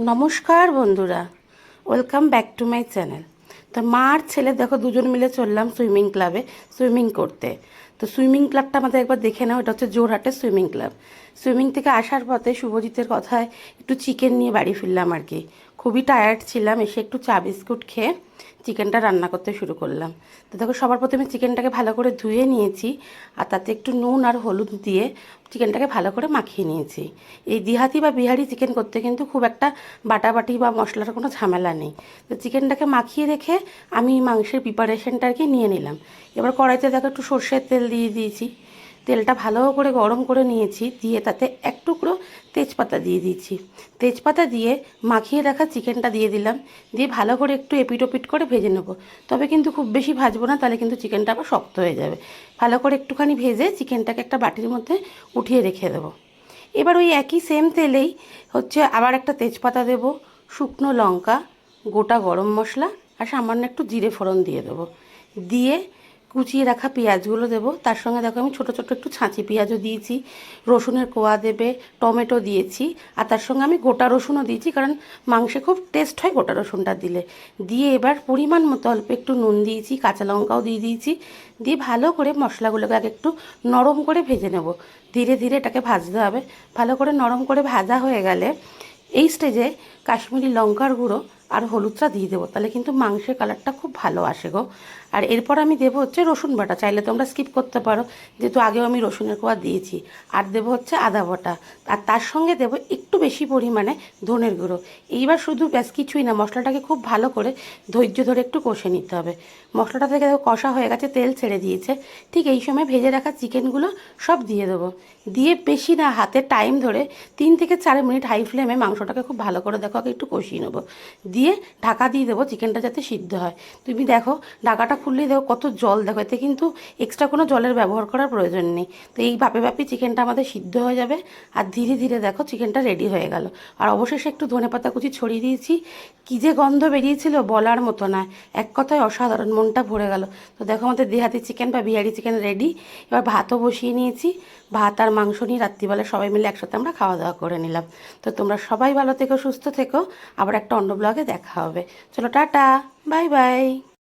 নমস্কার বন্ধুরা, welcome back to my channel. তো মা আর ছেলে দেখো দুজন মিলে চললাম সুইমিং ক্লাবে সুইমিং করতে। তো সুইমিং ক্লাবটা আমাদের একবার দেখে নাও, এটা হচ্ছে জোরহাটের সুইমিং ক্লাব। সুইমিং থেকে আসার পথে শুভজিতের কথায় একটু চিকেন নিয়ে বাড়ি ফিরলাম আর কি। খুবই টায়ার্ড ছিলাম, এসে একটু চা বিস্কুট খেয়ে চিকেনটা রান্না করতে শুরু করলাম। তো দেখো সবার প্রথমে চিকেনটাকে ভালো করে ধুয়ে নিয়েছি, আর তাতে একটু নুন আর হলুদ দিয়ে চিকেনটাকে ভালো করে মাখিয়ে নিয়েছি। এই দিহাতি বা বিহারি চিকেন করতে কিন্তু খুব একটা বাটাবাটি বা মশলার কোনো ঝামেলা নেই। তো চিকেনটাকে মাখিয়ে রেখে আমি মাংসের প্রিপারেশনটা আর কি নিয়ে নিলাম। এবার কড়াইতে দেখো একটু সর্ষের তেল দিয়ে দিয়েছি, তেলটা ভালো করে গরম করে নিয়েছি, দিয়ে তাতে এক টুকরো তেজপাতা দিয়ে দিয়েছি। তেজপাতা দিয়ে মাখিয়ে রাখা চিকেনটা দিয়ে দিলাম, দিয়ে ভালো করে একটু এপিট ওপিট করে ভেজে নেবো। তবে কিন্তু খুব বেশি ভাজবো না, তাহলে কিন্তু চিকেনটা আবার শক্ত হয়ে যাবে। ভালো করে একটুখানি ভেজে চিকেনটাকে একটা বাটির মধ্যে উঠিয়ে রেখে দেবো। এবার ওই একই সেম তেলেই হচ্ছে আবার একটা তেজপাতা দেব, শুকনো লঙ্কা, গোটা গরম মশলা আর সামান্য একটু জিরে ফোড়ন দিয়ে দেবো। দিয়ে কুচিয়ে রাখা পেঁয়াজগুলো দেবো। তার সঙ্গে দেখো আমি ছোটো ছোটো একটু ছাঁচি পেঁয়াজও দিয়েছি, রসুনের কোয়া দেবে, টমেটো দিয়েছি, আর তার সঙ্গে আমি গোটা রসুনও দিয়েছি, কারণ মাংসে খুব টেস্ট হয় গোটা রসুনটা দিলে। দিয়ে এবার পরিমাণ মতো অল্প একটু নুন দিয়েছি, কাঁচা লঙ্কাও দিয়ে দিয়েছি। দিয়ে ভালো করে মশলাগুলোকে আগে একটু নরম করে ভেজে নেব। ধীরে ধীরে এটাকে ভাজতে হবে। ভালো করে নরম করে ভাজা হয়ে গেলে এই স্টেজে কাশ্মীরি লঙ্কার গুঁড়ো আর হলুদটা দিয়ে দেবো, তাহলে কিন্তু মাংসের কালারটা খুব ভালো আসে গো। আর এরপর আমি দেবো হচ্ছে রসুন বাটা, চাইলে তোমরা স্কিপ করতে পারো, যেহেতু আগেও আমি রসুনের কোয়া দিয়েছি। আর দেবো হচ্ছে আদা বাটা, আর তার সঙ্গে দেবো একটু বেশি পরিমাণে ধনের গুঁড়ো। এইবার শুধু ব্যাস কিছুই না, মশলাটাকে খুব ভালো করে ধৈর্য ধরে একটু কষে নিতে হবে। মশলাটা থেকে দেখো কষা হয়ে গেছে, তেল ছেড়ে দিয়েছে। ঠিক এই সময় ভেজে রাখা চিকেনগুলো সব দিয়ে দেবো। দিয়ে বেশি না, হাতে টাইম ধরে 3 থেকে 4 মিনিট হাই ফ্লেমে মাংসটাকে খুব ভালো করে দেখো আগে একটু কষিয়ে নেবো। দিয়ে ঢাকা দিয়ে দেবো চিকেনটা যাতে সিদ্ধ হয়। তুমি দেখো ঢাকাটা খুললেই দেখো কত জল, দেখো এতে কিন্তু এক্সট্রা কোনো জলের ব্যবহার করার প্রয়োজন নেই। তো এই ভাপে ভাপে চিকেনটা আমাদের সিদ্ধ হয়ে যাবে, আর ধীরে ধীরে দেখো চিকেনটা রেডি হয়ে গেল। আর অবশেষে একটু ধনেপাতা কুচি ছড়িয়ে দিয়েছি। কী যে গন্ধ বেরিয়েছিল বলার মতো না, এক কথায় অসাধারণ, মনটা ভরে গেল। তো দেখো আমাদের দেহাতি চিকেন বা বিহারি চিকেন রেডি। এবার ভাতও বসিয়ে নিয়েছি, ভাত আর মাংস নিয়ে রাত্রিবেলা সবাই মিলে একসাথে আমরা খাওয়া দাওয়া করে নিলাম। তো তোমরা সবাই ভালো থেকো, সুস্থ থেকো, আবার একটা অন্য ব্লগে দেখা হবে। চলো টাটা, বাই বাই।